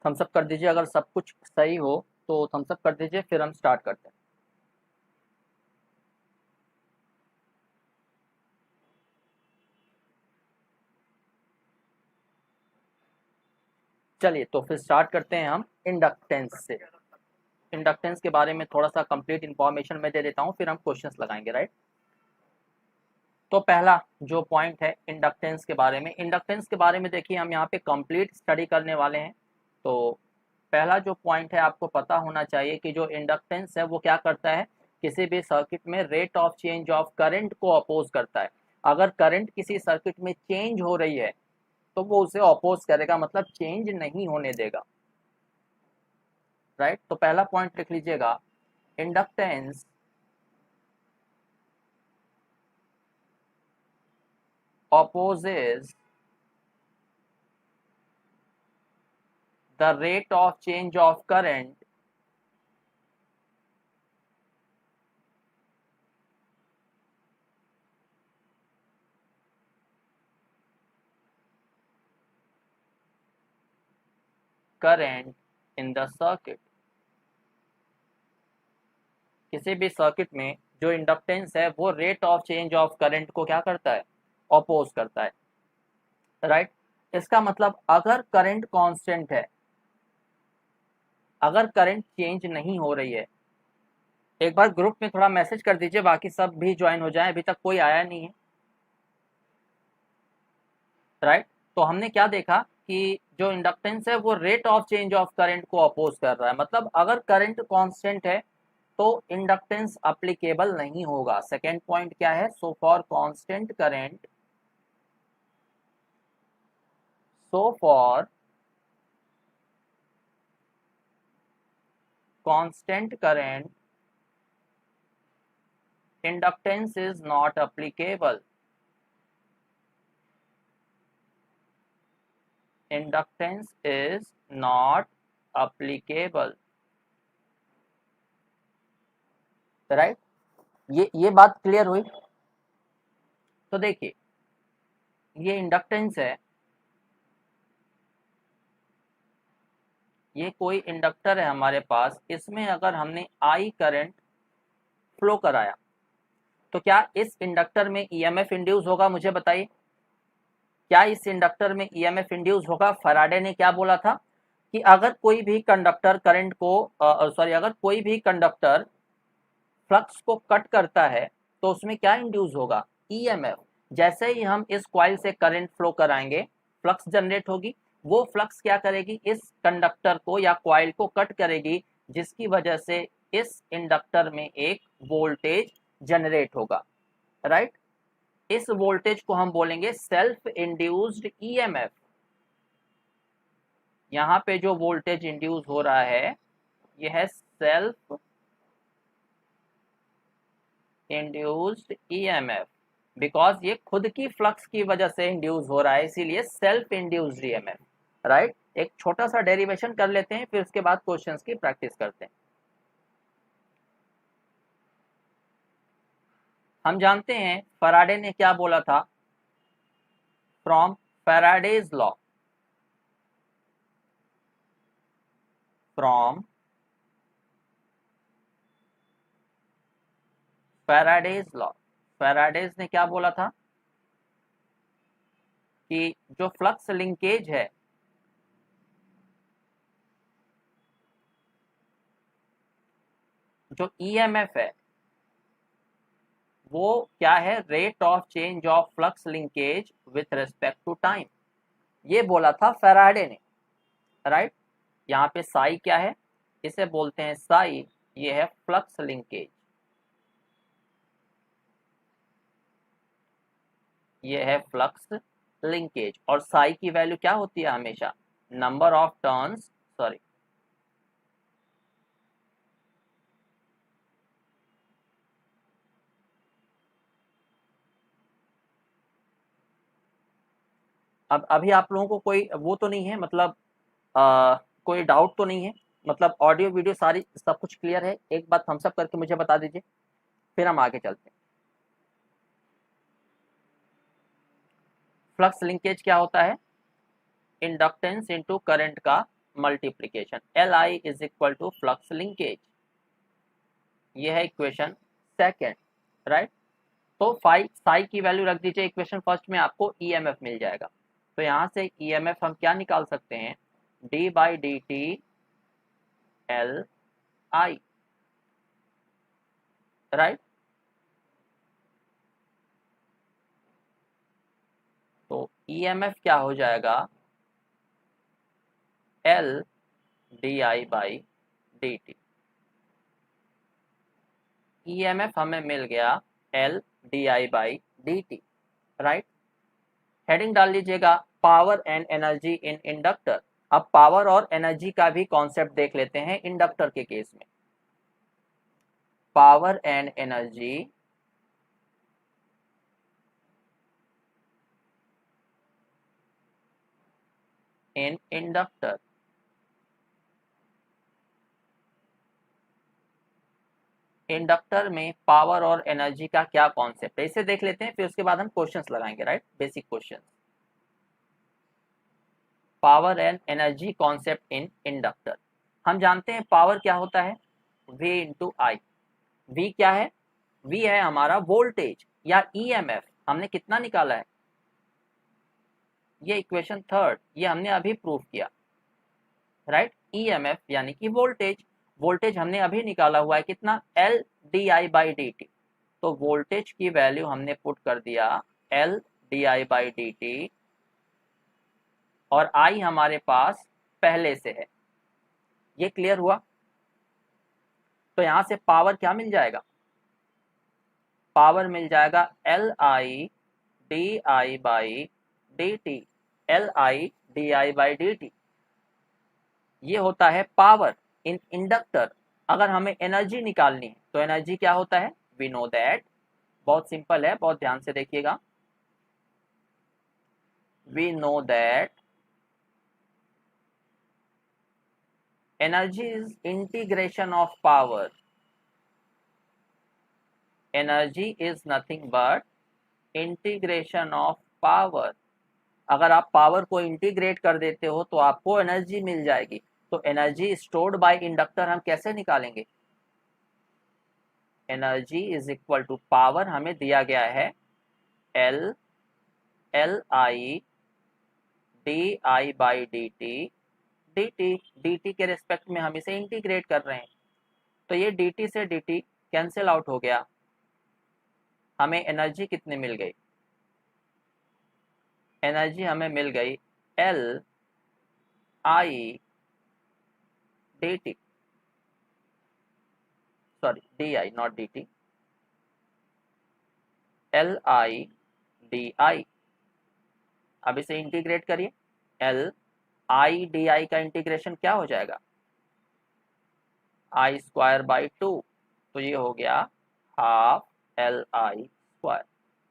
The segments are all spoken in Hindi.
थम्स अप कर दीजिए अगर सब कुछ सही हो, तो थम्स अप कर दीजिए, फिर हम स्टार्ट करते हैं। चलिए तो फिर स्टार्ट करते हैं हम इंडक्टेंस से। इंडक्टेंस के बारे में थोड़ा सा कंप्लीट इन्फॉर्मेशन मैं दे देता हूँ, फिर हम क्वेश्चंस लगाएंगे, राइट। तो पहला जो पॉइंट है इंडक्टेंस के बारे में, इंडक्टेंस के बारे में देखिए हम यहाँ पे कंप्लीट स्टडी करने वाले हैं। तो पहला जो पॉइंट है आपको पता होना चाहिए कि जो इंडक्टेंस है वो क्या करता है, किसी भी सर्किट में rate of change of current को अपोज करता है। अगर करंट किसी सर्किट में चेंज हो रही है तो वो उसे अपोज करेगा, मतलब चेंज नहीं होने देगा, राइट। तो पहला पॉइंट लिख लीजिएगा, inductance opposes the rate of change of current in the circuit। किसी भी सर्किट में जो इंडक्टेंस है वो rate of change of current को क्या करता है, अपोज करता है, राइट। इसका मतलब अगर करंट कांस्टेंट है, अगर करंट चेंज नहीं हो रही है, एक बार ग्रुप में थोड़ा मैसेज कर दीजिए, बाकी सब भी ज्वाइन हो जाए, अभी तक कोई आया नहीं है, राइट। तो हमने क्या देखा कि जो इंडक्टेंस है वो rate of change of current को अपोज कर रहा है, मतलब अगर करंट कांस्टेंट है तो इंडक्टेंस अप्लीकेबल नहीं होगा। सेकेंड पॉइंट क्या है, so for constant current, so for constant current inductance is not applicable, inductance is not applicable, right. ये बात क्लियर हुई। तो देखिए ये इंडक्टेंस है, ये कोई इंडक्टर है हमारे पास, इसमें अगर हमने आई करंट फ्लो कराया तो क्या इस इंडक्टर में ईएमएफ इंड्यूस होगा, मुझे बताइए। क्या इस इंडक्टर में ईएमएफ इंड्यूस होगा? फैराडे ने क्या बोला था कि अगर कोई भी कंडक्टर करंट को अगर कोई भी कंडक्टर फ्लक्स को कट करता है तो उसमें क्या इंड्यूस होगा, ईएमएफ। जैसे ही हम इस कॉइल से करंट फ्लो कराएंगे, फ्लक्स जनरेट होगी, वो फ्लक्स क्या करेगी, इस कंडक्टर को या कॉइल को कट करेगी, जिसकी वजह से इस इंडक्टर में एक वोल्टेज जनरेट होगा, राइट। इस वोल्टेज को हम बोलेंगे सेल्फ इंड्यूस्ड ईएमएफ। यहां पे जो वोल्टेज इंड्यूस हो रहा है यह है सेल्फ इंड्यूस्ड ईएमएफ, बिकॉज ये खुद की फ्लक्स की वजह से इंड्यूस हो रहा है, इसीलिए सेल्फ इंड्यूस्ड ईएमएफ, राइट। एक छोटा सा डेरिवेशन कर लेते हैं, फिर उसके बाद क्वेश्चंस की प्रैक्टिस करते हैं। हम जानते हैं फैराडे ने क्या बोला था, from Faraday's law, from Faraday's law, Faraday's ने क्या बोला था कि जो फ्लक्स लिंकेज है, जो ईएमएफ है, वो क्या है, rate of change of flux linkage with respect to time. ये बोला था फैराडे ने, राइट। यहाँ पे साई क्या है, इसे बोलते हैं साई, ये है फ्लक्स लिंकेज, ये है फ्लक्स लिंकेज। और साई की वैल्यू क्या होती है हमेशा, नंबर ऑफ टर्न्स, सॉरी, अब अभी आप लोगों को कोई वो तो नहीं है, मतलब कोई डाउट तो नहीं है, मतलब ऑडियो वीडियो सारी सब कुछ क्लियर है? एक बात थम्स अप करके मुझे बता दीजिए, फिर हम आगे चलते हैं। फ्लक्स लिंकेज क्या होता है, इंडक्टेंस इनटू करंट का multiplication, Li is equal to flux linkage. ये है इक्वेशन सेकेंड, राइट। तो साई की वैल्यू रख दीजिए इक्वेशन फर्स्ट में, आपको ईएमएफ मिल जाएगा। तो यहाँ से ईएमएफ हम क्या निकाल सकते हैं, D by D T L I, right. तो ईएमएफ क्या हो जाएगा, L D I by D T. EMF हमें मिल गया L D I by D T, right. Heading डाल लीजिएगा power and energy in inductor. अब पावर और एनर्जी का भी कॉन्सेप्ट देख लेते हैं इंडक्टर के केस में। Power and energy in inductor. Inductor में पावर और एनर्जी का क्या कॉन्सेप्ट है, इसे देख लेते हैं, फिर उसके बाद हम क्वेश्चंस लगाएंगे, right, basic questions. Power and energy concept in inductor. हम जानते हैं पावर क्या होता है, V इंटू आई। V क्या है, V है हमारा वोल्टेज या ईएमएफ। हमने कितना निकाला है, ये इक्वेशन थर्ड, ये हमने अभी प्रूव किया, राइट। ईएमएफ यानी कि वोल्टेज, वोल्टेज हमने अभी निकाला हुआ है कितना, L D I by D T. तो वोल्टेज की वैल्यू हमने पुट कर दिया L D I by D T, और आई हमारे पास पहले से है। ये क्लियर हुआ। तो यहां से पावर क्या मिल जाएगा, पावर मिल जाएगा L I D I by D T, L I D I by D T. ये होता है पावर इन इंडक्टर। अगर हमें एनर्जी निकालनी है तो एनर्जी क्या होता है, वी नो दैट, बहुत सिंपल है, बहुत ध्यान से देखिएगा। We know that energy is integration of power. Energy is nothing but integration of power. अगर आप पावर को इंटीग्रेट कर देते हो तो आपको एनर्जी मिल जाएगी। तो एनर्जी स्टोर्ड बाय इंडक्टर हम कैसे निकालेंगे, energy is equal to power हमें दिया गया है L I D I by D T, D T के रिस्पेक्ट में हम इसे इंटीग्रेट कर रहे हैं। तो ये डी टी से डी टी कैंसिल आउट हो गया, हमें एनर्जी कितनी मिल गई, एनर्जी हमें मिल गई L I D T, sorry D I not D T, L I D आई। अब इसे इंटीग्रेट करिए, एल आई डी आई का इंटीग्रेशन क्या हो जाएगा, आई स्क्वायर बाई टू। तो ये हो गया हाफ एल आई स्क्वायर।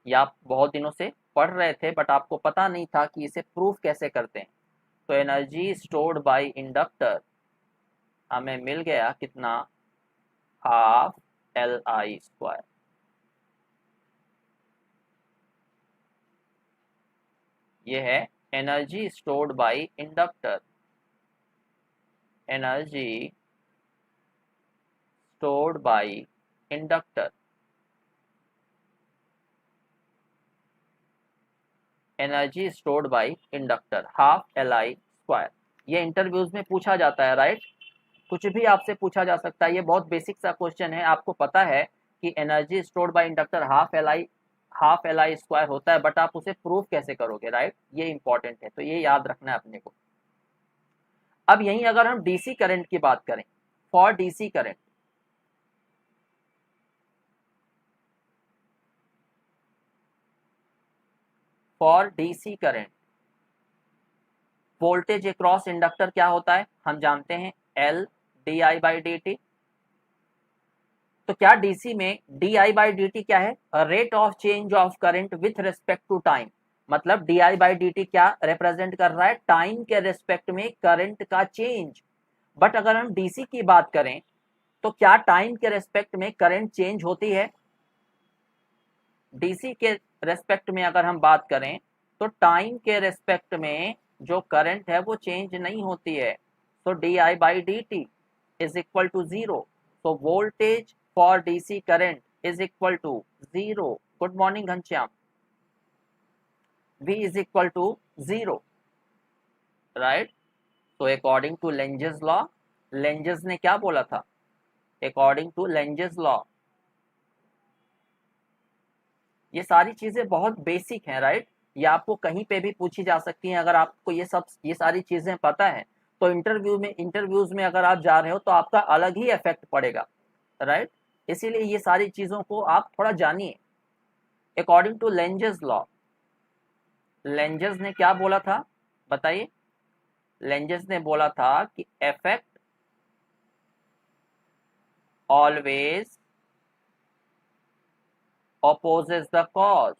ये आप बहुत दिनों से पढ़ रहे थे बट आपको पता नहीं था कि इसे प्रूफ कैसे करते हैं। तो एनर्जी स्टोर्ड बाय इंडक्टर हमें मिल गया कितना, हाफ एल आई स्क्वायर। ये है energy stored bye inductor, energy stored bye inductor, energy stored bye inductor half L I square. ये इंटरव्यूज में पूछा जाता है, राइट। कुछ भी आपसे पूछा जा सकता है, ये बहुत बेसिक सा क्वेश्चन है। आपको पता है कि energy stored bye inductor half L I square होता है, बट आप उसे प्रूफ कैसे करोगे, राइट। ये इंपॉर्टेंट है, तो ये याद रखना है अपने को। अब यहीं अगर हम डीसी करंट की बात करें, for DC current, for DC current voltage across inductor क्या होता है, हम जानते हैं L D I by D T. तो क्या डीसी में D I by D T क्या है, rate of change of current with respect to time. मतलब D I by D T क्या रिप्रेजेंट कर रहा है, टाइम के रिस्पेक्ट में करंट का चेंज। बट अगर हम डीसी की बात करें तो क्या टाइम के रिस्पेक्ट में करंट चेंज होती है, डीसी के रेस्पेक्ट में अगर हम बात करें तो टाइम के रेस्पेक्ट में जो करंट है वो चेंज नहीं होती है। So di by dt is equal to 0. So voltage for DC current is equal to 0. Good morning Ghanshyam. V is equal to 0. Right? So according to Lenge's law, Lenges ने क्या बोला था? According to Lenge's law, ये सारी चीजें बहुत बेसिक हैं, राइट? ये आपको कहीं पे भी पूछी जा सकती हैं। अगर आपको ये सारी चीजें पता है तो इंटरव्यूज में अगर आप जा रहे हो तो आपका अलग ही इफेक्ट पड़ेगा, राइट? इसीलिए ये सारी चीजों को आप थोड़ा जानिए। According to Lenz's law, Lenz's ने क्या बोला था बताइए? लेंजेस ने बोला था कि effect always opposes the cause.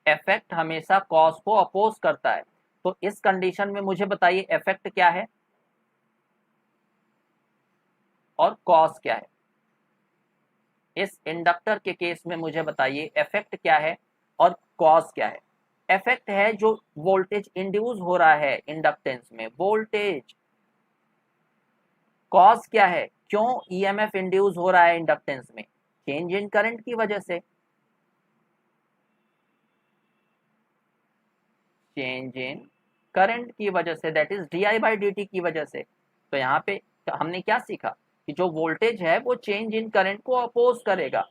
Effect हमेशा कॉज को अपोज करता है। तो इस कंडीशन में मुझे बताइए इफेक्ट क्या है और कॉज क्या है? इस इंडक्टर के केस में मुझे बताइए इफेक्ट क्या है और कॉज क्या है? इफेक्ट है जो वोल्टेज इंड्यूस हो रहा है इंडक्टेंस में, वोल्टेज। कॉज क्या है? क्यों ईएमएफ इंड्यूस हो रहा है इंडक्टेंस में? चेंज इन करंट की वजह से, चेंज इन करंट की वजह से, that is D by D T की वजह से। तो यहाँ पे हमने क्या सीखा कि जो वोल्टेज है वो चेंज इन करंट को अपोज करेगा।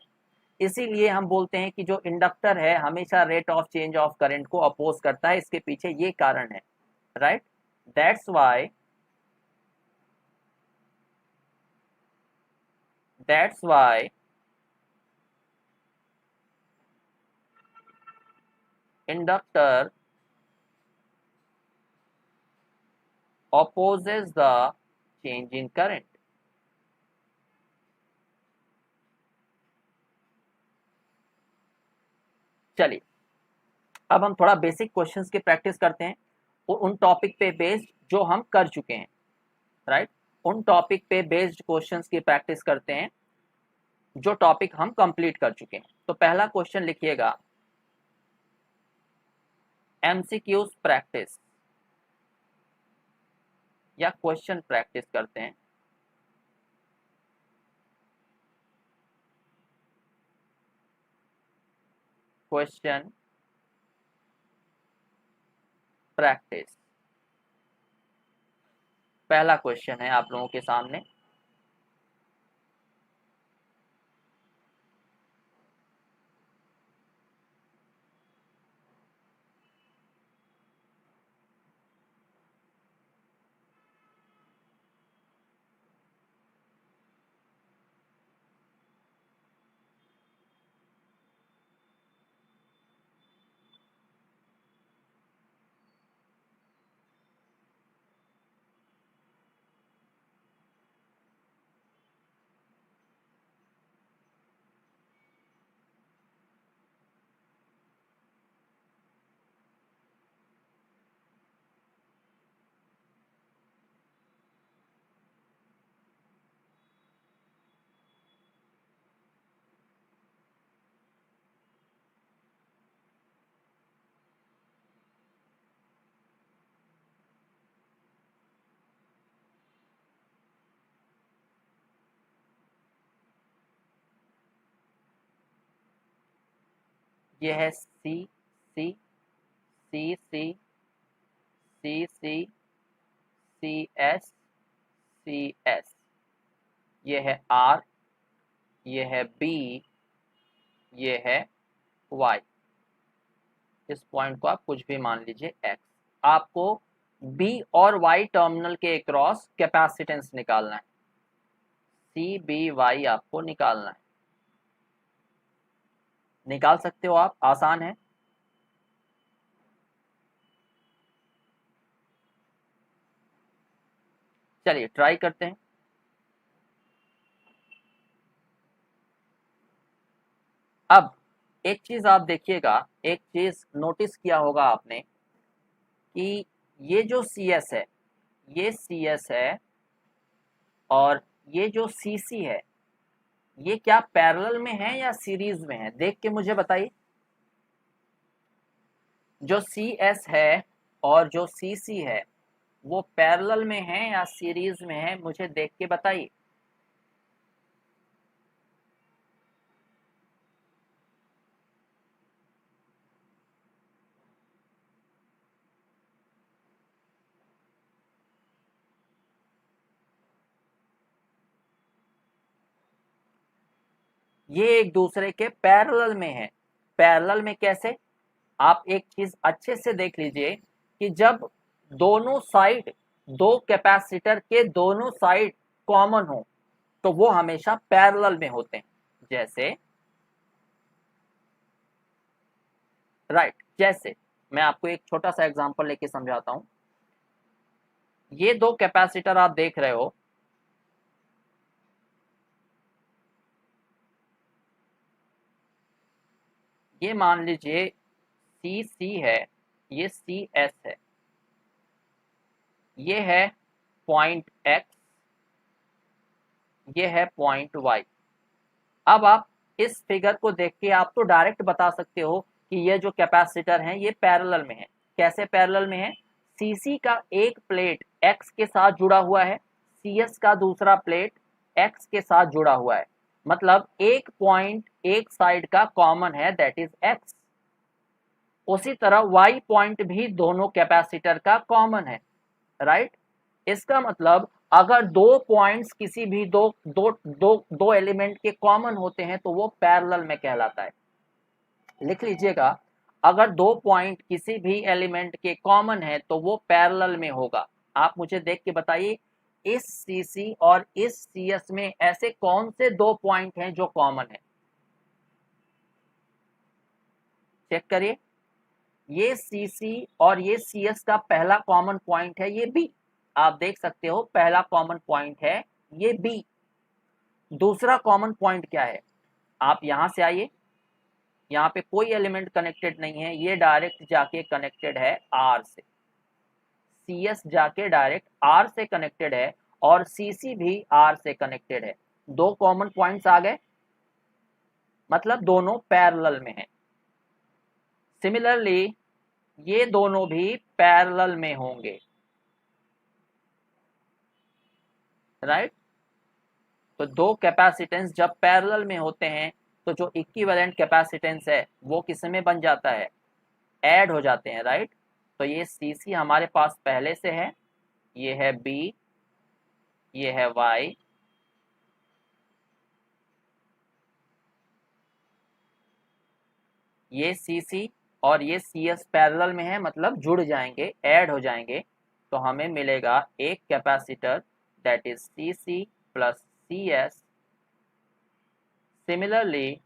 इसीलिए हम बोलते हैं कि जो इंडक्टर है हमेशा rate of change of current को अपोज करता है। इसके पीछे ये कारण है, right? That's why inductor opposes the change in current. चलिए अब हम थोड़ा बेसिक क्वेश्चंस की प्रैक्टिस करते हैं और उन टॉपिक पे बेस्ड जो हम कर चुके हैं, राइट? उन टॉपिक पे बेस्ड क्वेश्चंस की प्रैक्टिस करते हैं जो टॉपिक हम कंप्लीट कर चुके हैं। तो पहला क्वेश्चन लिखिएगा, एमसीक्यूज प्रैक्टिस या क्वेश्चन प्रैक्टिस करते हैं। क्वेश्चन प्रैक्टिस, पहला क्वेश्चन है आप लोगों के सामने। ये है सी सी सी सी सी सी सी एस सी एस, ये है आर, ये है बी, ये है वाई। इस पॉइंट को आप कुछ भी मान लीजिए एक्स। आपको बी और वाई टर्मिनल के अक्रॉस कैपेसिटेंस निकालना है, सी बी वाई आपको निकालना है। निकाल सकते हो आप, आसान है। चलिए ट्राई करते हैं। अब एक चीज आप देखिएगा, एक चीज नोटिस किया होगा आपने कि ये जो सी एस है, ये सी एस है और ये जो सी सी है, ये क्या पैरेलल में है या सीरीज में है? देख के मुझे बताइए। जो सी एस है और जो सी सी है वो पैरेलल में है या सीरीज में है, मुझे देख के बताइए। ये एक दूसरे के पैरेलल में है। पैरेलल में कैसे? आप एक चीज अच्छे से देख लीजिए कि जब दोनों साइड, दो कैपेसिटर के दोनों साइड कॉमन हो तो वो हमेशा पैरेलल में होते हैं। जैसे राइट, जैसे मैं आपको एक छोटा सा एग्जांपल लेके समझाता हूं। ये दो कैपेसिटर आप देख रहे हो, ये मान लीजिए सी सी है, ये सी एस है, ये है पॉइंट एक्स, ये है पॉइंट वाई। अब आप इस फिगर को देख के आप तो डायरेक्ट बता सकते हो कि ये जो कैपेसिटर हैं ये पैरेलल में है। कैसे पैरेलल में है? सीसी का एक प्लेट एक्स के साथ जुड़ा हुआ है, सीएस का दूसरा प्लेट एक्स के साथ जुड़ा हुआ है, मतलब एक पॉइंट एक साइड का कॉमन है, दैट इज एक्स। उसी तरह वाई पॉइंट भी दोनों कैपेसिटर का कॉमन है, राइट। इसका मतलब अगर दो पॉइंट्स किसी भी दो दो दो दो एलिमेंट के कॉमन होते हैं तो वो पैरेलल में कहलाता है। लिख लीजिएगा, अगर दो पॉइंट किसी भी एलिमेंट के कॉमन है तो वो पैरेलल में होगा। आप मुझे देख के बताइए, इस सीसी और इस सीएस में ऐसे कौन से दो पॉइंट हैं जो कॉमन है? चेक करिए, ये सीसी और ये सीएस का पहला कॉमन पॉइंट है ये बी। आप देख सकते हो पहला कॉमन पॉइंट है ये बी। दूसरा कॉमन पॉइंट क्या है? आप यहां से आइए, यहाँ पे कोई एलिमेंट कनेक्टेड नहीं है, ये डायरेक्ट जाके कनेक्टेड है आर से। सीएस जाके डायरेक्ट आर से कनेक्टेड है और सीसी भी आर से कनेक्टेड है। दो कॉमन पॉइंट्स आ गए, मतलब दोनों पैरेलल में है। सिमिलरली ये दोनों भी पैरेलल में होंगे, राइट। तो दो कैपेसिटेंस जब पैरेलल में होते हैं तो जो इक्विवेलेंट कैपेसिटेंस है वो किस में बन जाता है? ऐड हो जाते हैं, राइट। तो ये सीसी हमारे पास पहले से है, ये है बी, ये है वाई, ये सीसी और ये सीएस पैरेलल में है, मतलब जुड़ जाएंगे, ऐड हो जाएंगे। तो हमें मिलेगा एक capacitor that is CC plus CS. Similarly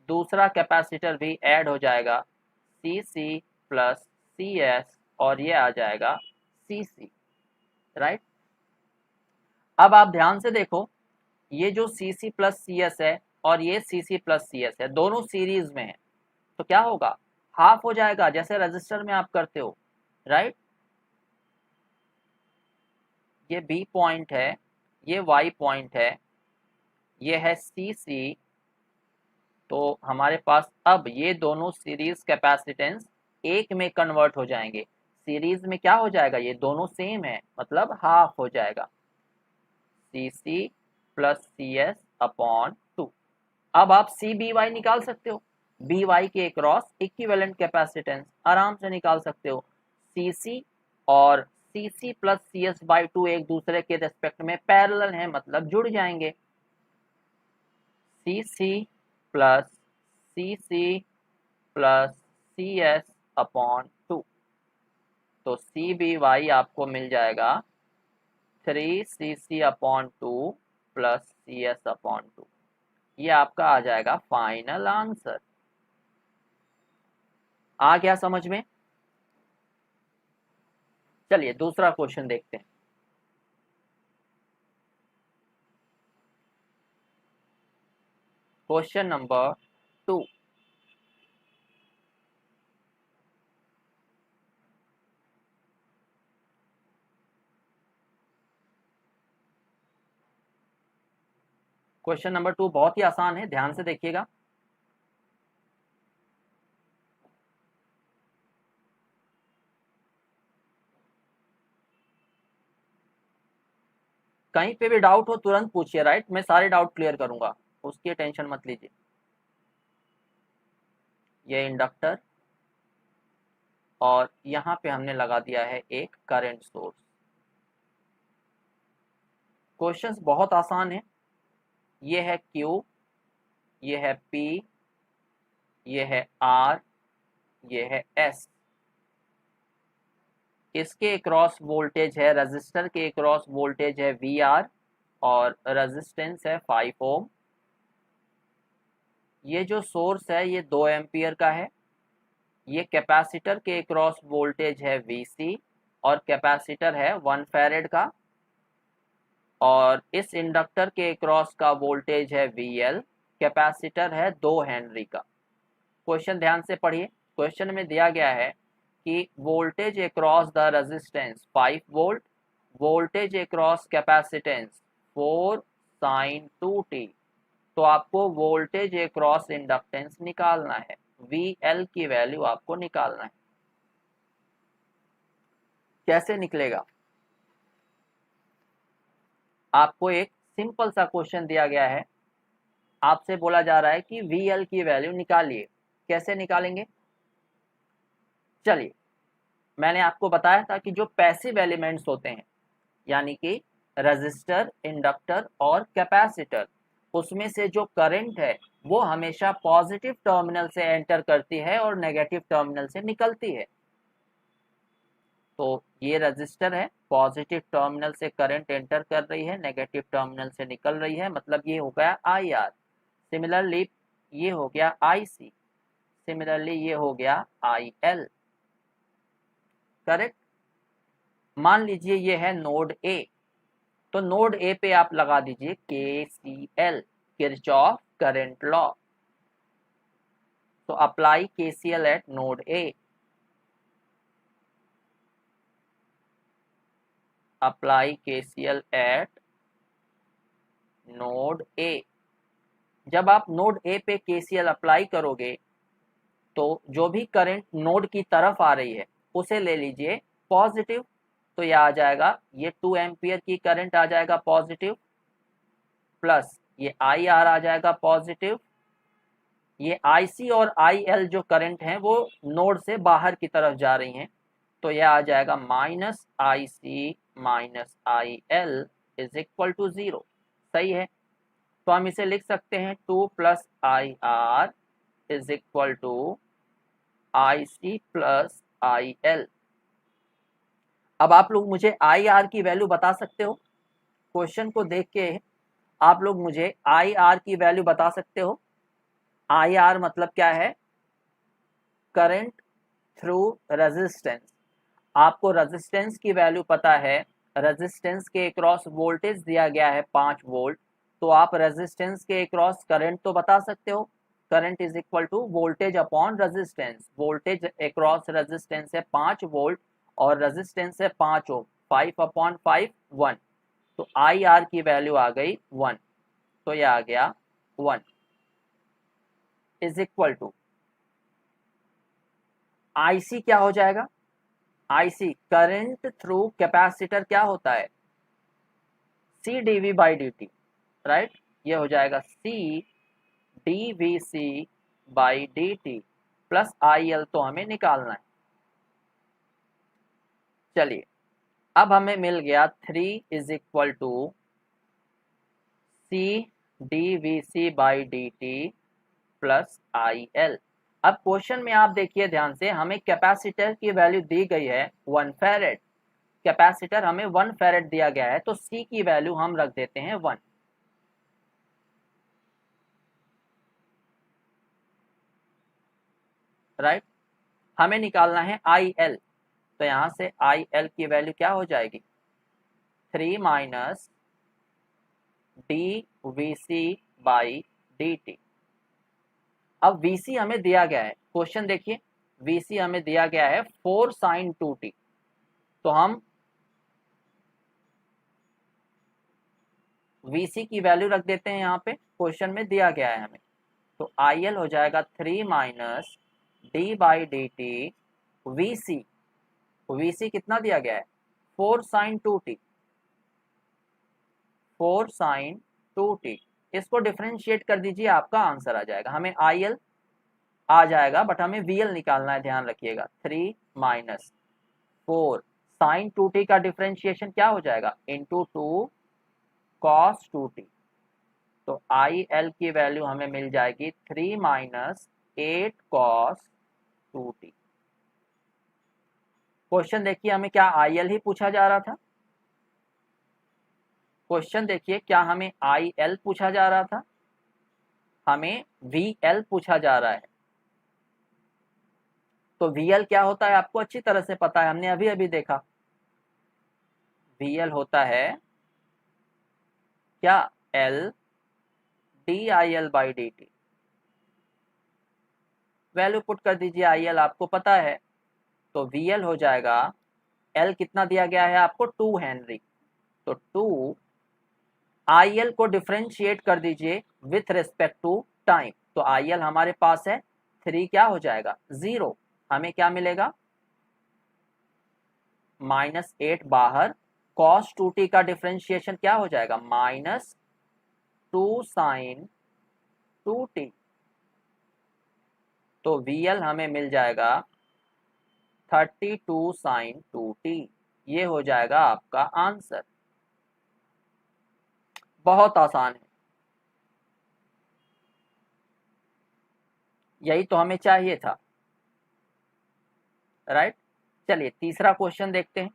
दूसरा कैपेसिटर भी ऐड हो जाएगा, C C plus C S, और ये आ जाएगा सी सी, राइट। अब आप ध्यान से देखो, ये जो सी सी प्लस सी एस है और ये सी सी प्लस सी एस है, दोनों सीरीज में है, तो क्या होगा? हाफ हो जाएगा, जैसे रजिस्टर में आप करते हो, राइट। ये बी पॉइंट है, ये वाई पॉइंट है, ये है सी सी। तो हमारे पास अब ये दोनों सीरीज कैपेसिटेंस एक में कन्वर्ट हो जाएंगे। सीरीज में क्या हो जाएगा? ये दोनों सेम है, मतलब हाफ हो जाएगा, C C plus C S upon two. अब आप सी बी वाई निकाल सकते हो, बी वाई के क्रॉस इक्विवेलेंट कैपेसिटेंस आराम से निकाल सकते हो। सी सी और C C plus C S by two एक दूसरे के रेस्पेक्ट में पैरेलल हैं, मतलब जुड़ जाएंगे। C C plus C C plus C S upon two. तो सी बी वाई आपको मिल जाएगा 3cc upon two plus C S upon two. ये आपका आ जाएगा फाइनल आंसर। आ गया समझ में? चलिए दूसरा क्वेश्चन देखते हैं। Question number 2। क्वेश्चन नंबर 2 बहुत ही आसान है, ध्यान से देखिएगा। कहीं पे भी डाउट हो तुरंत पूछिए, राइट, मैं सारे डाउट क्लियर करूंगा, उसकी टेंशन मत लीजिए। ये इंडक्टर और यहाँ पे हमने लगा दिया है एक करंट सोर्स। क्वेश्चंस बहुत आसान है। ये है Q, ये है P, ये है R, ये है S। इसके अक्रॉस वोल्टेज है, रजिस्टर के अक्रॉस वोल्टेज है VR और रेजिस्टेंस है 5 ओम। ये जो सोर्स है ये 2 एम्पियर का है। ये कैपेसिटर के अक्रॉस वोल्टेज है VC और कैपेसिटर है 1 फैरेड का, और इस इंडक्टर के अक्रॉस का वोल्टेज है VL, कैपेसिटर है 2 हेनरी का। क्वेश्चन ध्यान से पढ़िए। क्वेश्चन में दिया गया है कि voltage across the resistance 5 volt, voltage across capacitance 4 sin 2t। तो आपको वोल्टेज अक्रॉस इंडक्टेंस निकालना है, VL की वैल्यू आपको निकालना है। कैसे निकलेगा? आपको एक सिंपल सा क्वेश्चन दिया गया है, आपसे बोला जा रहा है कि VL की वैल्यू निकालिए। कैसे निकालेंगे? चलिए, मैंने आपको बताया था कि जो पैसिव एलिमेंट्स होते हैं यानी कि रजिस्टर, इंडक्टर और कैपेसिटर, उसमें से जो करंट है वो हमेशा पॉजिटिव टर्मिनल से एंटर करती है और नेगेटिव टर्मिनल से निकलती है। तो ये रजिस्टर है, पॉजिटिव टर्मिनल से करंट एंटर कर रही है, नेगेटिव टर्मिनल से निकल रही है, मतलब ये हो गया IR। सिमिलरली ये हो गया IC, सिमिलरली ये हो गया IL। करेक्ट। मान लीजिए ये है नोड ए, तो नोड ए पे आप लगा दीजिए KCL, किरचॉफ करंट लॉ। तो apply KCL eight node A, apply KCL eight node A. जब आप नोड ए पे KCL अप्लाई करोगे तो जो भी करंट नोड की तरफ आ रही है उसे ले लीजिए पॉजिटिव। तो यह आ जाएगा, ये 2 एम्पियर की करंट आ जाएगा पॉजिटिव, प्लस ये IR आ जाएगा पॉजिटिव। ये IC और IL जो करंट हैं वो नोड से बाहर की तरफ जा रही हैं, तो यह आ जाएगा -IC -IL is equal to 0। सही है। तो हम इसे लिख सकते हैं 2 + IR is equal to IC + IL। अब आप लोग मुझे IR की वैल्यू बता सकते हो? क्वेश्चन को देख के आप लोग मुझे IR की वैल्यू बता सकते हो? IR मतलब क्या है? Current through resistance. आपको रेजिस्टेंस की वैल्यू पता है, रेजिस्टेंस के अक्रॉस वोल्टेज दिया गया है 5 वोल्ट, तो आप रेजिस्टेंस के अक्रॉस करंट तो बता सकते हो। Current is equal to voltage upon resistance. Voltage across resistance है 5 वोल्ट और रेजिस्टेंस है 5 ओम, 5/5 1। तो IR की वैल्यू आ गई 1, तो यह आ गया 1 इज इक्वल टू IC क्या हो जाएगा? IC करंट थ्रू कैपेसिटर क्या होता है? CdV/dt, right. ये हो जाएगा CdVC/dt प्लस IL तो हमें निकालना है। चलिए, अब हमें मिल गया 3 is equal to CdVC/dt plus IL। अब क्वेश्चन में आप देखिए ध्यान से, हमें कैपेसिटर की वैल्यू दी गई है 1 फैरेड। कैपेसिटर हमें 1 फैरेड दिया गया है, तो C की वैल्यू हम रख देते हैं 1। राइट। हमें निकालना है IL, तो यहां से IL की वैल्यू क्या हो जाएगी? 3 - dVC/dt। अब VC हमें दिया गया है, क्वेश्चन देखिए, VC हमें दिया गया है 4 sin 2t। तो हम VC की वैल्यू रख देते हैं, यहाँ पे क्वेश्चन में दिया गया है हमें। तो IL हो जाएगा 3 - d/dt VC। VC कितना दिया गया है? 4 sin 2t। 4 sign 2t। इसको डिफरेंशिएट कर दीजिए, आपका आंसर आ जाएगा। हमें IL आ जाएगा बट हमें VL निकालना है, ध्यान रखिएगा। 3 माइनस 4 साइन 2t का डिफरेंशिएशन क्या हो जाएगा, इंटू 2 कॉस 2t। तो IL की वैल्यू हमें मिल जाएगी 3 माइनस 8 कॉस 2t। क्वेश्चन देखिए, हमें क्या IL ही पूछा जा रहा था? क्वेश्चन देखिए, क्या हमें IL पूछा जा रहा था? हमें VL पूछा जा रहा है। तो VL क्या होता है आपको अच्छी तरह से पता है, हमने अभी अभी देखा। VL होता है क्या, L DIL by dt। Value put कर दीजिए, IL आपको पता है, तो VL हो जाएगा, L कितना दिया गया है आपको, 2 हेनरी। तो 2 IL को डिफरेंशिएट कर दीजिए विथ रिस्पेक्ट टू टाइम। तो IL हमारे पास है 3, क्या हो जाएगा 0। हमें क्या मिलेगा, -8 बाहर, cos 2t का डिफरेंशिएशन क्या हो जाएगा, -2 साइन 2t। तो VL हमें मिल जाएगा 32 साइन 2t। ये हो जाएगा आपका आंसर। बहुत आसान है, यही तो हमें चाहिए था, राइट। चलिए तीसरा क्वेश्चन देखते हैं,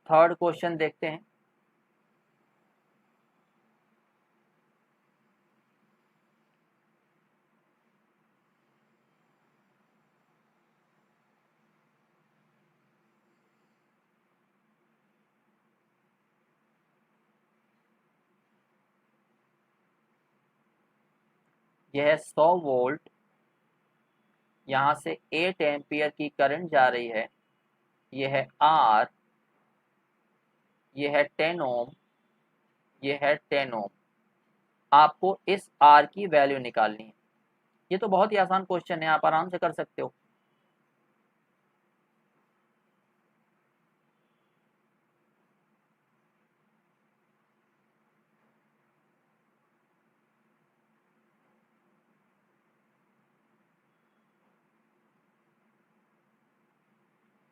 थर्ड क्वेश्चन देखते हैं। यह 100 वोल्ट, यहाँ से 8 एम्पियर की करंट जा रही है। यह है R, यह है 10 ओम, यह है 10 ओम। आपको इस R की वैल्यू निकालनी है। ये तो बहुत ही आसान क्वेश्चन है, आप आराम से कर सकते हो।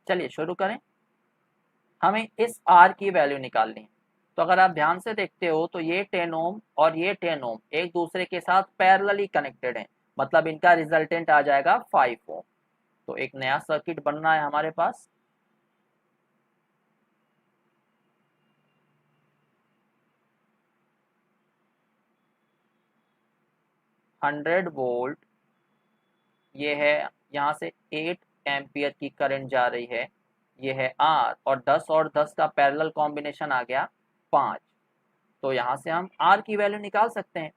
चलिए शुरू करें। हमें इस R की वैल्यू निकालनी है। तो अगर आप ध्यान से देखते हो तो ये 10 ओम और ये 10 ओम एक दूसरे के साथ पैरेलली कनेक्टेड हैं, मतलब इनका रिजल्टेंट आ जाएगा 5 ओम। तो एक नया सर्किट बन रहा है हमारे पास। हंड्रेड वोल्ट, ये है, यहाँ से 8 एम्पियर की करंट जा रही है। ये है R, और 10 का पैरेलल कॉम्बिनेशन आ गया 5। तो यहाँ से हम R की वैल्यू निकाल सकते हैं।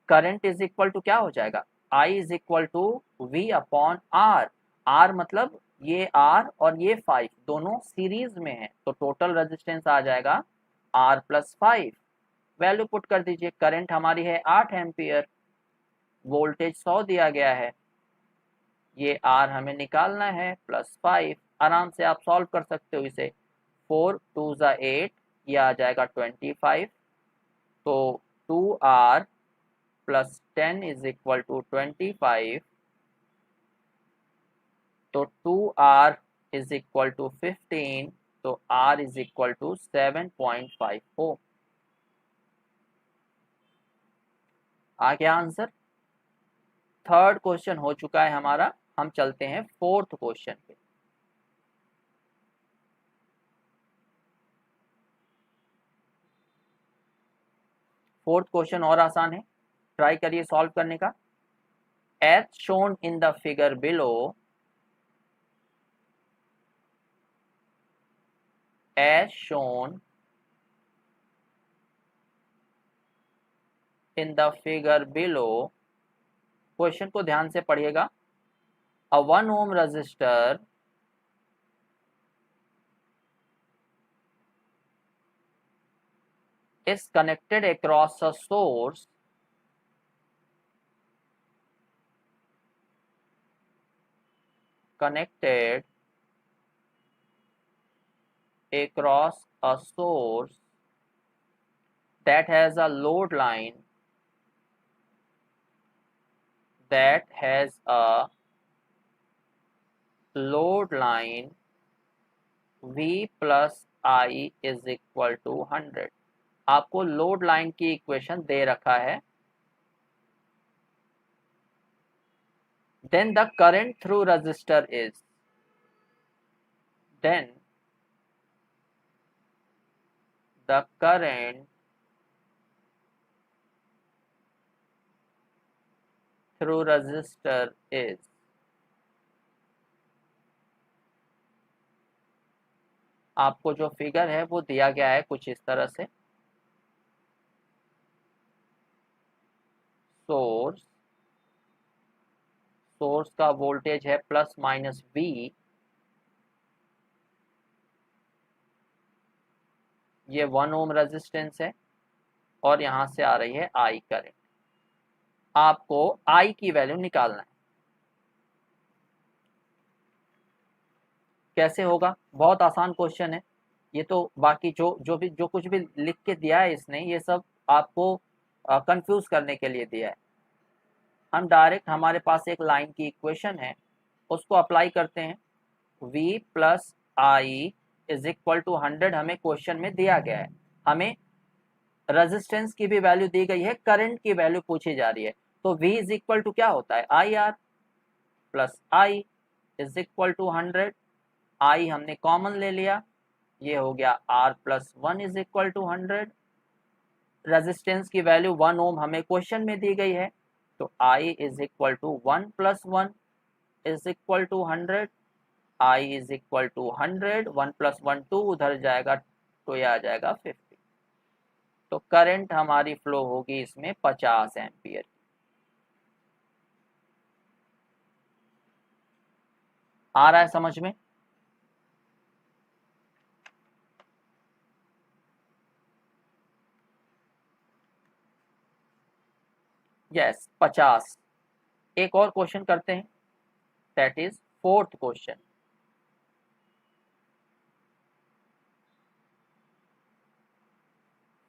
करंट इज इक्वल टू क्या हो जाएगा, I is equal to V upon R। R मतलब ये R और ये 5 दोनों सीरीज में है, तो टोटल रेजिस्टेंस आ जाएगा R प्लस 5। वैल्यू पुट कर दीजिए, करंट हमारी है 8 एम्पियर, वोल्टेज 100 दिया गया है, ये R हमें निकालना है प्लस 5। आराम से आप सॉल्व कर सकते हो इसे। 4 2 ज़ा 8, ये आ जाएगा 25। तो 2R plus 10 is equal to 25। तो 2R इज इक्वल टू 15। तो R इज इक्वल टू 7.5 ओम। आ गया आंसर। थर्ड क्वेश्चन हो चुका है हमारा, हम चलते हैं फोर्थ क्वेश्चन पे। फोर्थ क्वेश्चन और आसान है, ट्राई करिए सॉल्व करने का। As shown in the figure below, as shown in the figure below, question को ध्यान से पढ़िएगा। A 1 ohm resistor is connected across a source connected across a source that has a load line that has a load line V plus I is equal to 100। आपको लोड लाइन की इक्वेशन दे रखा है। then the current through resistor is, then the current through resistor is, आपको जो फिगर है वो दिया गया है कुछ इस तरह से। सोर्स का वोल्टेज है प्लस माइनस V, ये 1 ओम रेजिस्टेंस है और यहां से आ रही है I करंट। आपको I की वैल्यू निकालना है। कैसे होगा? बहुत आसान क्वेश्चन है ये तो। बाकी जो कुछ भी लिख के दिया है इसने, ये सब आपको कंफ्यूज करने के लिए दिया है। हम डायरेक्ट, हमारे पास एक लाइन की इक्वेशन है उसको अप्लाई करते हैं। V plus I is equal to 100 हमें क्वेश्चन में दिया गया है। हमें रेजिस्टेंस की भी वैल्यू दी गई है, करंट की वैल्यू पूछी जा रही है। तो V इज इक्वल टू क्या होता है? IR plus I is equal to 100। I हमने कॉमन ले लिया, ये हो गया R plus 1 is equal to 100। Resistance की वैल्यू 1 ओम हमें क्वेश्चन में दी गई है, तो I is equal to 1 plus 1 is equal to 100। I is equal to 100, 1 plus 1 2, उधर जाएगा तो यह आ जाएगा 50। तो करंट हमारी फ्लो होगी इसमें 50 एम्पियर। आ रहा है समझ में? यस 50। एक और क्वेश्चन करते हैं, that is fourth question.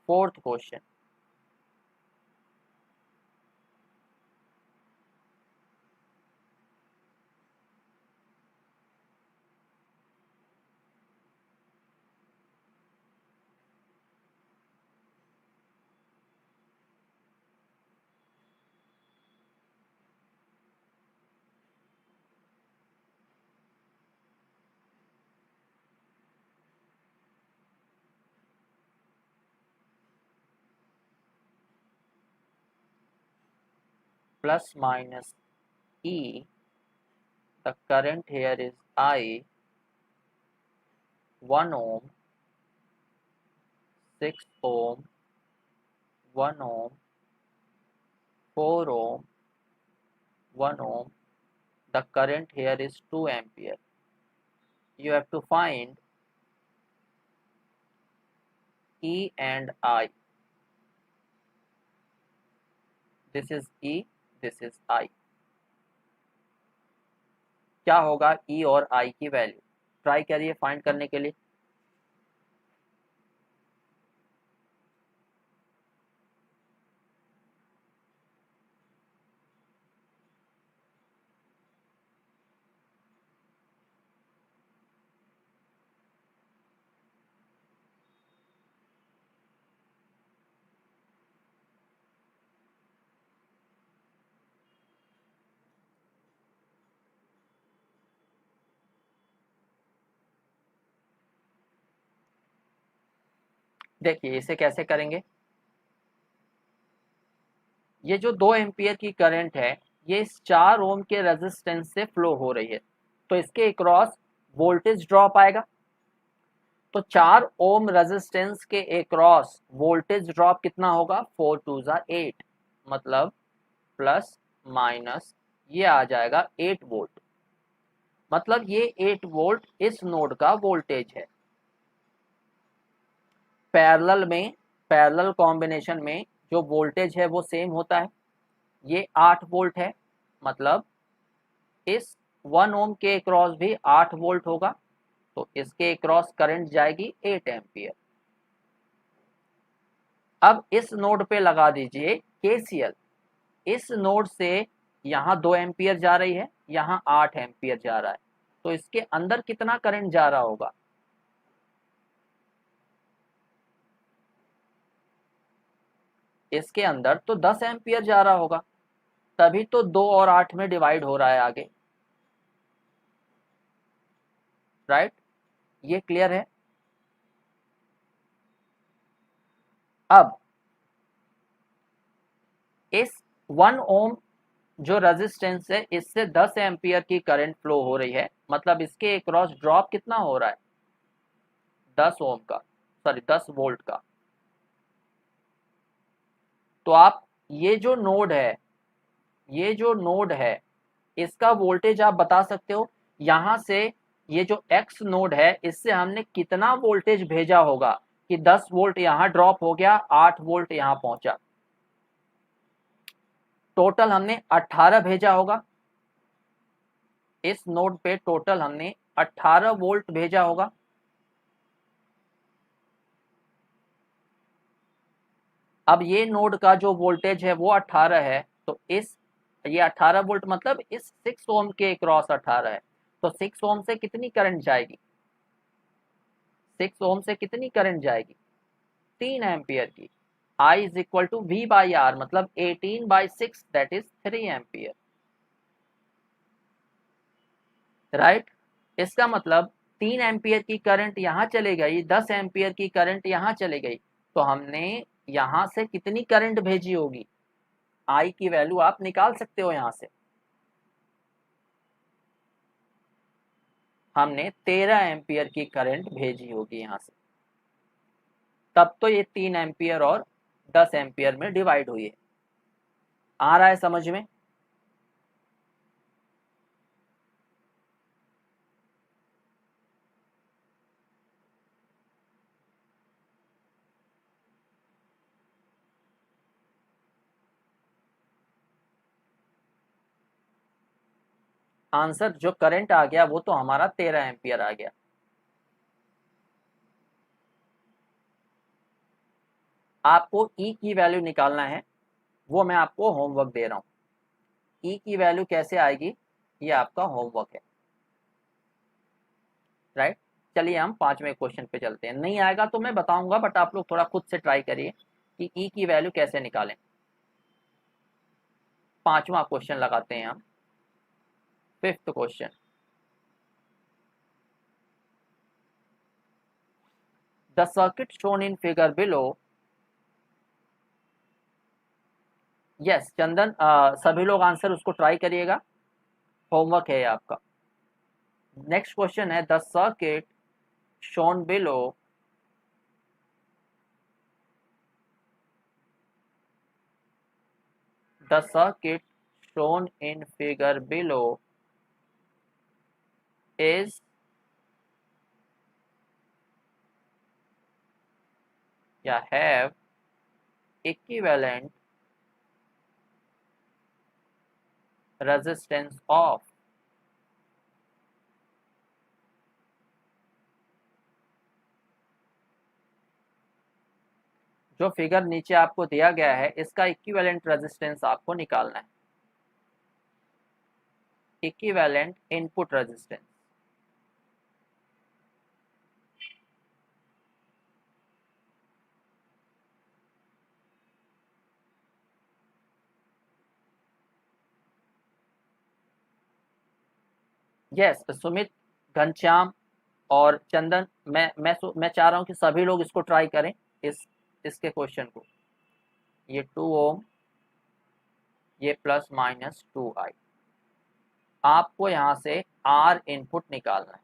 Fourth question, plus minus E, the current here is I, 1 ohm, 6 ohm, 1 ohm, 4 ohm, 1 ohm. The current here is 2 ampere. You have to find E and I. This is E, this is I. क्या होगा E और I की वैल्यू? ट्राई करिए फाइंड करने के लिए। देखिए इसे कैसे करेंगे। ये जो 2 एम्पियर की करंट है ये इस 4 ओम के रेजिस्टेंस से फ्लो हो रही है, तो इसके अक्रॉस वोल्टेज ड्रॉप आएगा। तो 4 ओम रेजिस्टेंस के अक्रॉस वोल्टेज ड्रॉप कितना होगा? 4 2 8, मतलब प्लस माइनस ये आ जाएगा 8 वोल्ट। मतलब ये 8 वोल्ट इस नोड का वोल्टेज है। पैरेलल कॉम्बिनेशन में जो वोल्टेज है वो सेम होता है। ये 8 वोल्ट है, मतलब इस 1 ओम के अक्रॉस भी 8 वोल्ट होगा। तो इसके अक्रॉस करंट जाएगी 8 एम्पियर। अब इस नोड पे लगा दीजिए केसीएल। इस नोड से यहाँ 2 एम्पियर जा रही है, यहाँ 8 एम्पियर जा रहा है, तो इसके अंदर कितना करंट जा रहा होगा? इसके अंदर तो 10 एम्पियर जा रहा होगा, तभी तो 2 और 8 में डिवाइड हो रहा है आगे, राइट? ये क्लियर है? अब इस 1 ओम जो रेजिस्टेंस है, इससे 10 एम्पियर की करंट फ्लो हो रही है, मतलब इसके अक्रॉस ड्रॉप कितना हो रहा है? 10 ओम का, सॉरी 10 वोल्ट का। तो आप ये जो नोड है, ये जो नोड है, इसका वोल्टेज आप बता सकते हो। यहां से ये जो एक्स नोड है, इससे हमने कितना वोल्टेज भेजा होगा कि 10 वोल्ट यहां ड्रॉप हो गया, 8 वोल्ट यहां पहुंचा। टोटल हमने 18 भेजा होगा। इस नोड पे टोटल हमने 18 वोल्ट भेजा होगा। अब ये नोड का जो वोल्टेज है वो 18 है, तो इस ये 18 वोल्ट मतलब इस 6 ओम के क्रॉस 18 है, तो 6 ओम से कितनी करंट जाएगी? 6 ओम से कितनी करंट जाएगी? 3 एम्पियर की। I is equal to V by R, मतलब 18/6 दैट इज 3 एम्पियर, राइट? इसका मतलब 3 एम्पियर की करंट यहां चले गई, 10 एम्पियर की करंट यहां चले गई, तो हमने यहां से कितनी करंट भेजी होगी? I की वैल्यू आप निकाल सकते हो। यहां से हमने 13 एम्पियर की करंट भेजी होगी यहां से, तब तो ये 3 एम्पियर और 10 एम्पियर में डिवाइड हुई है। आ रहा है समझ में? आंसर जो करंट आ गया वो तो हमारा 13 एम्पियर आ गया। आपको E की वैल्यू निकालना है, वो मैं आपको होमवर्क दे रहा हूं। E की वैल्यू कैसे आएगी, ये आपका होमवर्क है, राइट? चलिए हम 5वें क्वेश्चन पे चलते हैं। नहीं आएगा तो मैं बताऊंगा, बट आप लोग थोड़ा खुद से ट्राई करिए कि E की वैल्यू कैसे निकालें। 5वां क्वेश्चन लगाते हैं हम। 5th question, the circuit shown in figure below. Yes Chandan, सभी लोग आंसर उसको ट्राई करिएगा, होमवर्क है ये आपका। नेक्स्ट क्वेश्चन है, the circuit shown below the circuit shown in figure below is या have equivalent resistance of जो फिगर नीचे आपको दिया गया है, इसका इक्विवेलेंट रेजिस्टेंस आपको निकालना है। Equivalent input resistance. Yes Sumit, Ghanshyam और चंदन, मैं चाह रहा हूं कि सभी लोग इसको ट्राई करें, इसके क्वेश्चन को। ये 2 ओम, ये प्लस माइनस 2i। आपको यहां से R इनपुट निकालना है।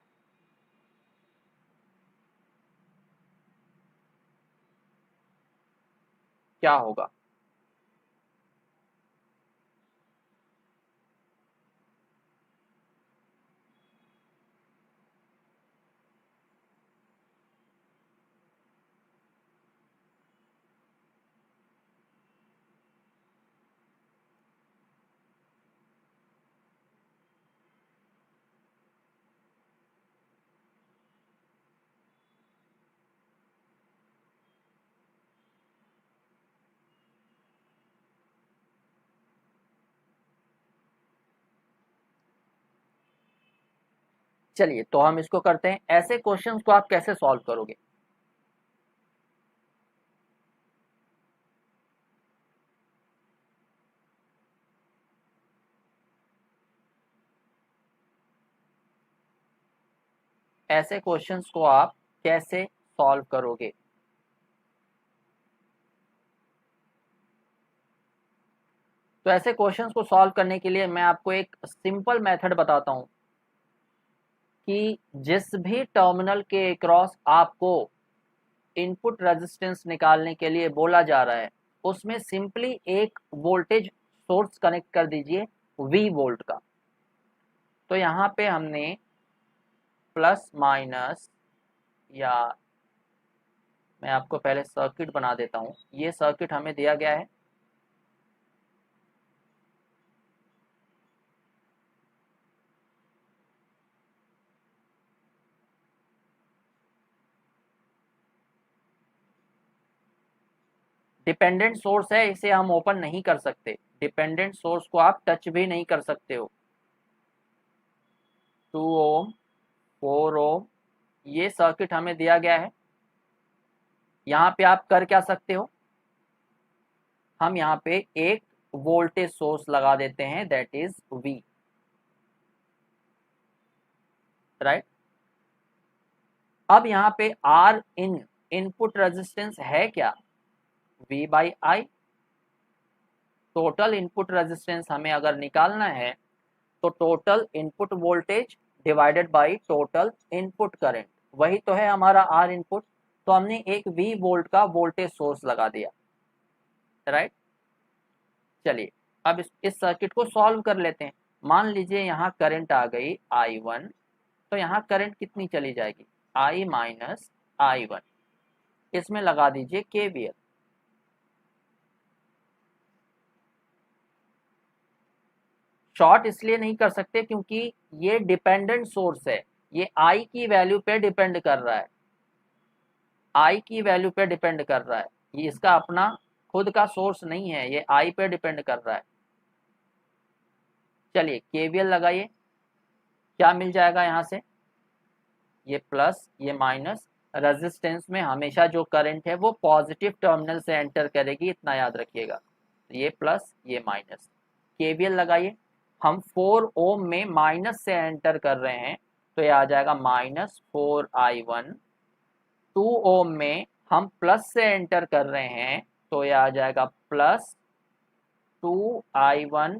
क्या होगा? चलिए तो हम इसको करते हैं। ऐसे क्वेश्चंस को आप कैसे सॉल्व करोगे? ऐसे क्वेश्चंस को आप कैसे सॉल्व करोगे? तो ऐसे क्वेश्चंस को सॉल्व करने के लिए मैं आपको एक सिंपल मेथड बताता हूं कि जिस भी टर्मिनल के अक्रॉस आपको इनपुट रेजिस्टेंस निकालने के लिए बोला जा रहा है, उसमें सिंपली एक वोल्टेज सोर्स कनेक्ट कर दीजिए V वोल्ट का। तो यहाँ पे हमने प्लस माइनस, या मैं आपको पहले सर्किट बना देता हूँ। ये सर्किट हमें दिया गया है। डिपेंडेंट सोर्स है, इसे हम ओपन नहीं कर सकते। डिपेंडेंट सोर्स को आप टच भी नहीं कर सकते हो। 2 ओम, 4 ओम, ये सर्किट हमें दिया गया है। यहाँ पे आप कर क्या सकते हो, हम यहाँ पे एक वोल्टेज सोर्स लगा देते हैं, दैट इज V, राइट। अब यहाँ पे R इन इनपुट रेजिस्टेंस है क्या? V by I। Total input resistance हमें अगर निकालना है तो total input voltage divided by total input current, वही तो है हमारा R इनपुट। तो हमने एक V वोल्ट का वोल्टेज सोर्स लगा दिया, राइट। चलिए अब इस सर्किट को सॉल्व कर लेते हैं। मान लीजिए यहाँ करंट आ गई I1, तो यहाँ करंट कितनी चली जाएगी? I minus I1। इसमें लगा दीजिए KVL। शॉर्ट इसलिए नहीं कर सकते क्योंकि ये डिपेंडेंट सोर्स है, ये I की वैल्यू पे डिपेंड कर रहा है, I की वैल्यू पे डिपेंड कर रहा है। ये इसका अपना खुद का सोर्स नहीं है, ये I पे डिपेंड कर रहा है। चलिए KVL लगाइए, क्या मिल जाएगा यहाँ से? ये प्लस ये माइनस, रेजिस्टेंस में हमेशा जो करंट है वो पॉजिटिव टर्मिनल से एंटर करेगी, इतना याद रखिएगा। ये प्लस ये माइनस, KVL लगाइए। हम 4 ओम में माइनस से एंटर कर रहे हैं, तो ये आ जाएगा -4I1। 2 ओम में हम प्लस से एंटर कर रहे हैं, तो ये आ जाएगा +2I1,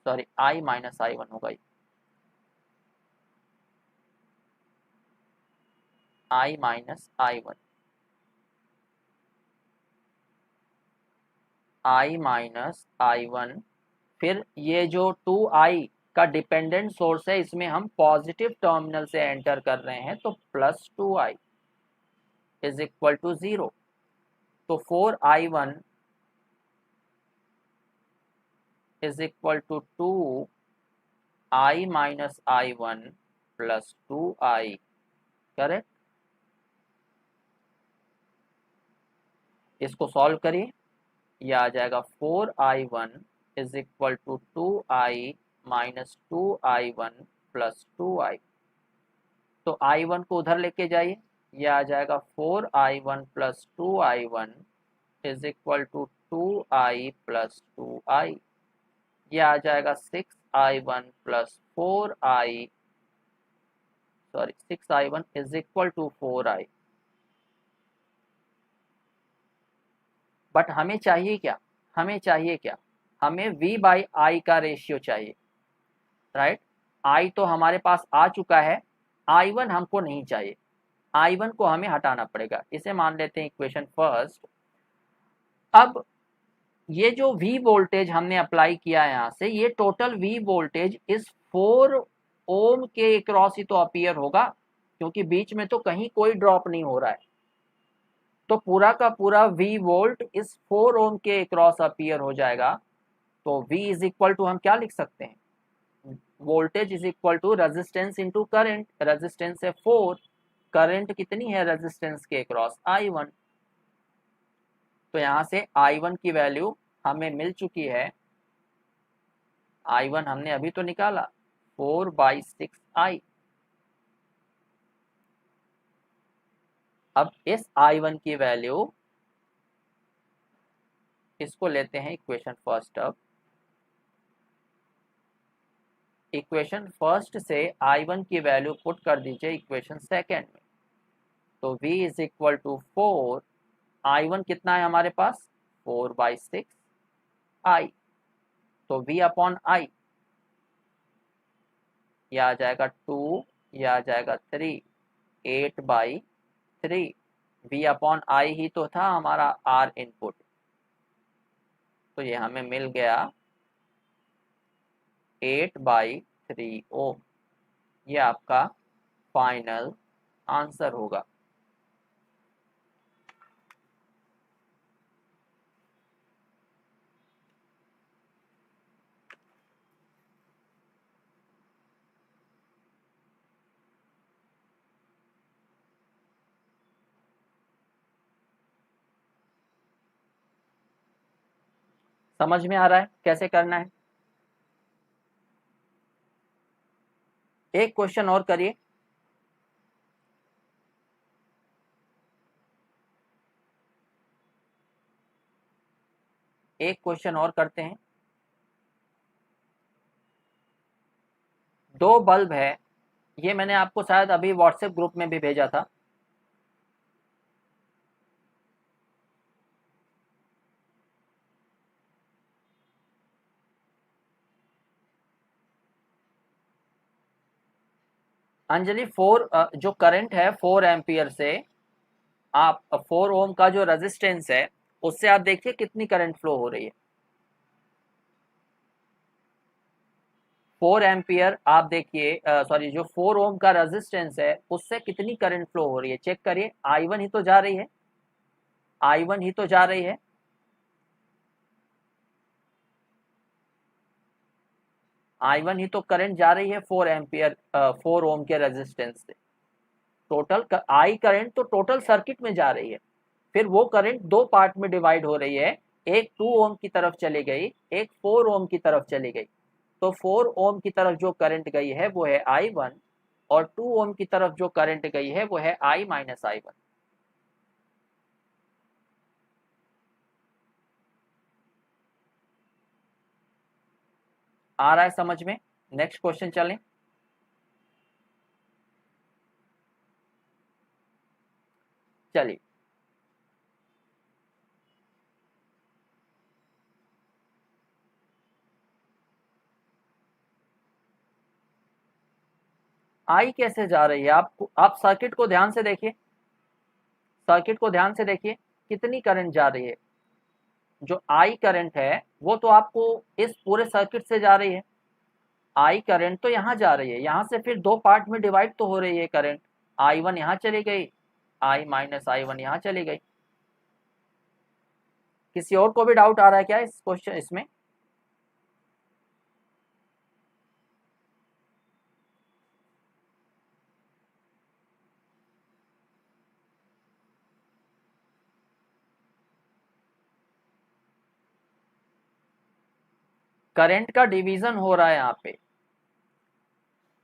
sorry I minus I1 होगा, I minus I1, I minus I1। फिर ये जो 2I का डिपेंडेंट सोर्स है, इसमें हम पॉजिटिव टर्मिनल से एंटर कर रहे हैं, तो +2I इज इक्वल टू 0। तो 4I1 is equal to 2I minus I1 plus 2I, correct. इसको सॉल्व करिए, यह आ जाएगा 4I1 is equal to 2I minus 2I1 plus 2I। तो I1 को उधर लेके जाइए, यह आ जाएगा 4I1 plus 2I1 is equal to 2I plus 2I। यह आ जाएगा 6I1 plus 4I, sorry 6I1 is equal to 4I। But हमें चाहिए क्या? हमें चाहिए क्या? हमें V बाई I का रेशियो चाहिए, राइट। I तो हमारे पास आ चुका है, I1 हमको नहीं चाहिए, I1 को हमें हटाना पड़ेगा। इसे मान लेते हैं इक्वेशन फर्स्ट। अब ये जो V वोल्टेज हमने अप्लाई किया है यहाँ से, ये टोटल V वोल्टेज इस 4 ओम के अक्रॉस ही तो अपीयर होगा, क्योंकि बीच में तो कहीं कोई ड्रॉप नहीं हो रहा है। तो पूरा का पूरा V वोल्ट इस 4 ओम के अक्रॉस अपीयर हो जाएगा। तो V इज इक्वल टू हम क्या लिख सकते हैं? Voltage is equal to resistance into current. Resistance है 4, करंट कितनी है रेजिस्टेंस के अक्रॉस? I1। तो यहाँ से I1 की वैल्यू हमें मिल चुकी है। I1 हमने अभी तो निकाला 4/6i। अब इस I1 की वैल्यू, इसको लेते हैं इक्वेशन फर्स्ट। अब इक्वेशन फर्स्ट से I1 की वैल्यू पुट कर दीजिए इक्वेशन सेकेंड में। तो V is equal to 4, I1 कितना है हमारे पास 4/6i, तो V अपॉन I, यह आ जाएगा 2, यह आ जाएगा 3, 8/3। V अपॉन I ही तो था हमारा R इनपुट, तो ये हमें मिल गया 8/3 ओम। ये आपका फाइनल आंसर होगा। समझ में आ रहा है कैसे करना है? एक क्वेश्चन और करिए। एक क्वेश्चन और करते हैं। दो बल्ब है, ये मैंने आपको शायद अभी व्हाट्सएप ग्रुप में भी भेजा था। अंजलि, जो करंट है 4 एम्पियर से, आप 4 ओम का जो रेजिस्टेंस है उससे आप देखिए कितनी करंट फ्लो हो रही है। 4 एम्पियर आप देखिए, सॉरी, जो 4 ओम का रेजिस्टेंस है उससे कितनी करंट फ्लो हो रही है, चेक करिए। I1 ही तो जा रही है, I1 ही तो जा रही है। I1 ही तो करंट जा रही है 4 एम्पियर 4 ओम के रेजिस्टेंस से। टोटल I करंट तो टोटल सर्किट में जा रही है, फिर वो करंट दो पार्ट में डिवाइड हो रही है, एक 2 ओम की तरफ चली गई, एक 4 ओम की तरफ चली गई। तो 4 ओम की तरफ जो करंट गई है वो है I1, और 2 ओम की तरफ जो करंट गई है वो है I माइनस I1। आ रहा है समझ में? नेक्स्ट क्वेश्चन चलें। चलिए, आई कैसे जा रही है? आप सर्किट को ध्यान से देखिए, सर्किट को ध्यान से देखिए कितनी करंट जा रही है। जो आई करंट है वो तो आपको इस पूरे सर्किट से जा रही है। आई करंट तो यहाँ जा रही है, यहाँ से फिर दो पार्ट में डिवाइड तो हो रही है करंट। I1 यहाँ चली गई, I माइनस I1 यहाँ चली गई। किसी और को भी डाउट आ रहा है क्या इस क्वेश्चन इसमें? करंट का डिवीजन हो रहा है यहाँ पे।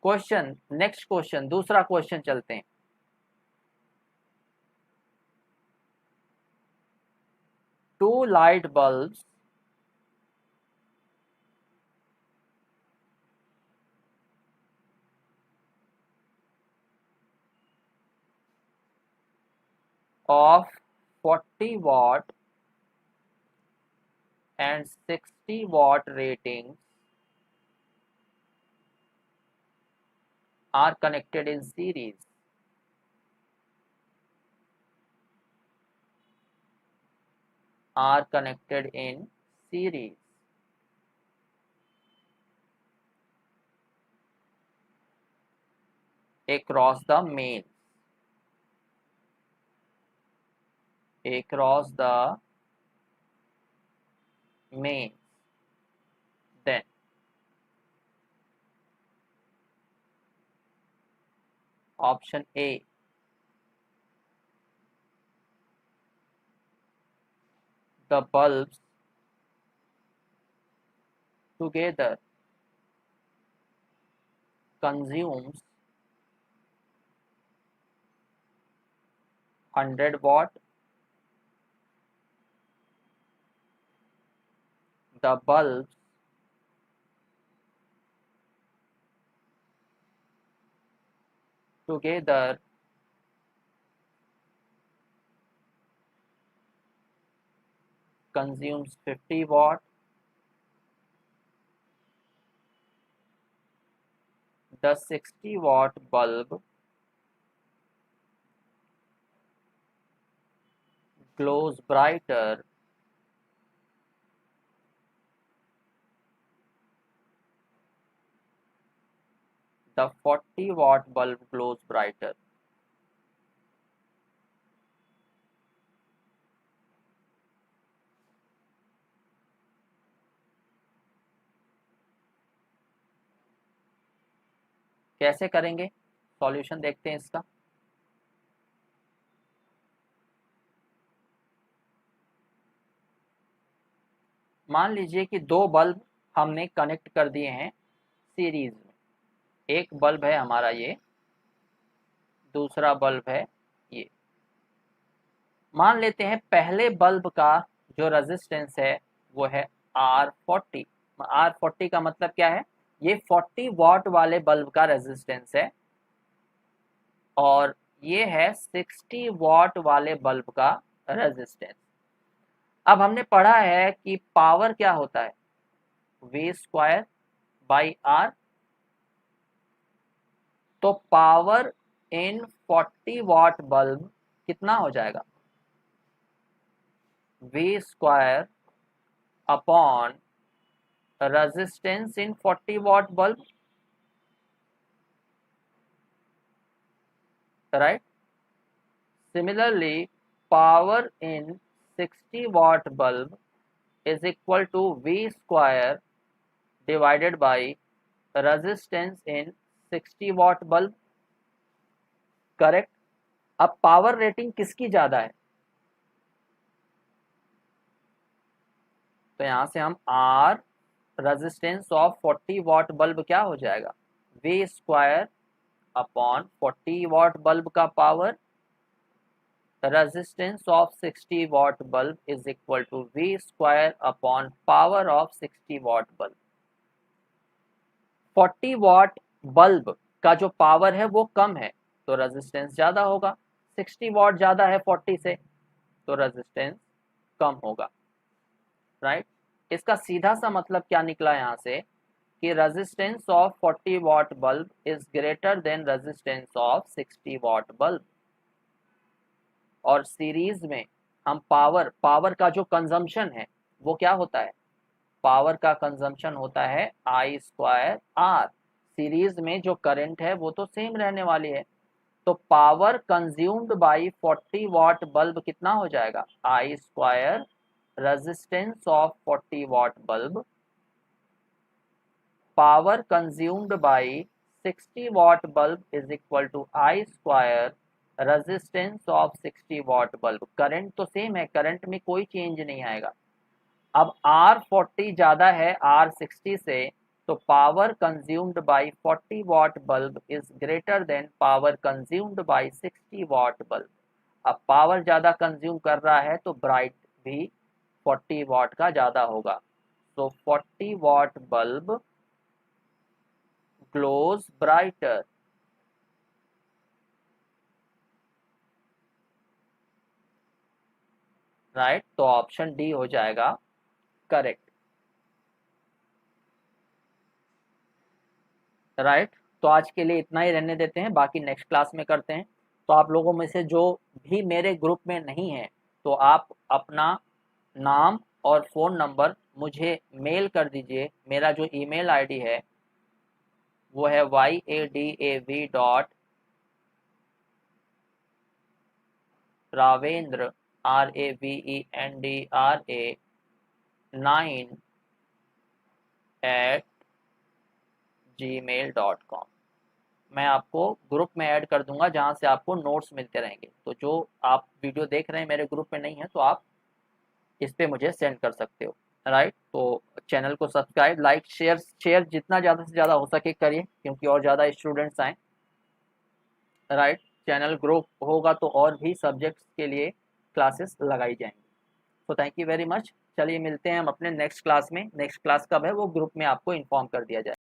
क्वेश्चन, नेक्स्ट क्वेश्चन, दूसरा क्वेश्चन चलते हैं। Two light bulbs of 40 watt and 60 watt ratings are connected in series. Are connected in series across the mains. Across the mains. Then option A, the bulbs together consumes 100 watt, the bulbs together consumes 50 watt, the 60 watt bulb glows brighter the 40 watt bulb glows brighter. कैसे करेंगे? सॉल्यूशन देखते हैं इसका। मान लीजिए कि दो बल्ब हमने कनेक्ट कर दिए हैं सीरीज में। एक बल्ब है हमारा ये, दूसरा बल्ब है ये। मान लेते हैं पहले बल्ब का जो रेजिस्टेंस है वो है R40। R40 का मतलब क्या है? ये 40 वाट वाले बल्ब का रेजिस्टेंस है, और ये है 60 वाट वाले बल्ब का रेजिस्टेंस। अब हमने पढ़ा है कि पावर क्या होता है? V² by R। तो पावर इन 40 वाट बल्ब कितना हो जाएगा? V² upon resistance in 40 watt bulb, right. Similarly, power in 60 watt bulb is equal to V² divided by resistance in 60 watt bulb, correct. अब पावर रेटिंग किसकी ज्यादा है? तो यहां से हम R resistance of 40 watt bulb क्या हो जाएगा? V² अपॉन 40 वाट बल्ब का power, resistance of 60 watt bulb is equal to V² upon power of 60 watt bulb. 40 watt bulb का जो पावर है वो कम है तो रेजिस्टेंस ज्यादा होगा, 60 वाट ज्यादा है 40 से तो रेजिस्टेंस कम होगा, राइट। इसका सीधा सा मतलब क्या निकला यहाँ से कि resistance of 40 watt bulb is greater than resistance of 60 watt bulb. और सीरीज में हम पावर का जो कंजम्पशन है वो क्या होता है? पावर का कंजम्पशन होता है I²R। सीरीज में जो करंट है वो तो सेम रहने वाली है, तो power consumed by 40 watt bulb कितना हो जाएगा? I² resistance of 40 watt bulb power consumed by 60 watt bulb is equal to I² resistance of 60 watt bulb. Current तो सेम है, करंट में कोई चेंज नहीं आएगा। अब R40 ज्यादा है R60 से, तो power consumed by 40 watt bulb is greater than power consumed by 60 watt bulb. अब पावर ज्यादा कंज्यूम कर रहा है तो ब्राइट भी 40 वाट का ज्यादा होगा। तो 40 watt bulb glows brighter, right. तो ऑप्शन डी हो जाएगा करेक्ट, राइट। तो आज के लिए इतना ही रहने देते हैं, बाकी नेक्स्ट क्लास में करते हैं। तो आप लोगों में से जो भी मेरे ग्रुप में नहीं है तो आप अपना नाम और फ़ोन नंबर मुझे मेल कर दीजिए। मेरा जो ईमेल आईडी है वो है yadav.ravendra ravendra9@gmail.com। मैं आपको ग्रुप में ऐड कर दूंगा जहां से आपको नोट्स मिलते रहेंगे। तो जो आप वीडियो देख रहे हैं मेरे ग्रुप में नहीं है तो आप इस पे मुझे सेंड कर सकते हो, राइट। तो चैनल को सब्सक्राइब, लाइक, शेयर जितना ज़्यादा से ज़्यादा हो सके करिए, क्योंकि और ज़्यादा स्टूडेंट्स आएँ, राइट। चैनल ग्रो होगा तो और भी सब्जेक्ट्स के लिए क्लासेस लगाई जाएंगी। तो थैंक यू वेरी मच। चलिए मिलते हैं हम अपने नेक्स्ट क्लास में। नेक्स्ट क्लास कब है वो ग्रुप में आपको इन्फॉर्म कर दिया जाए।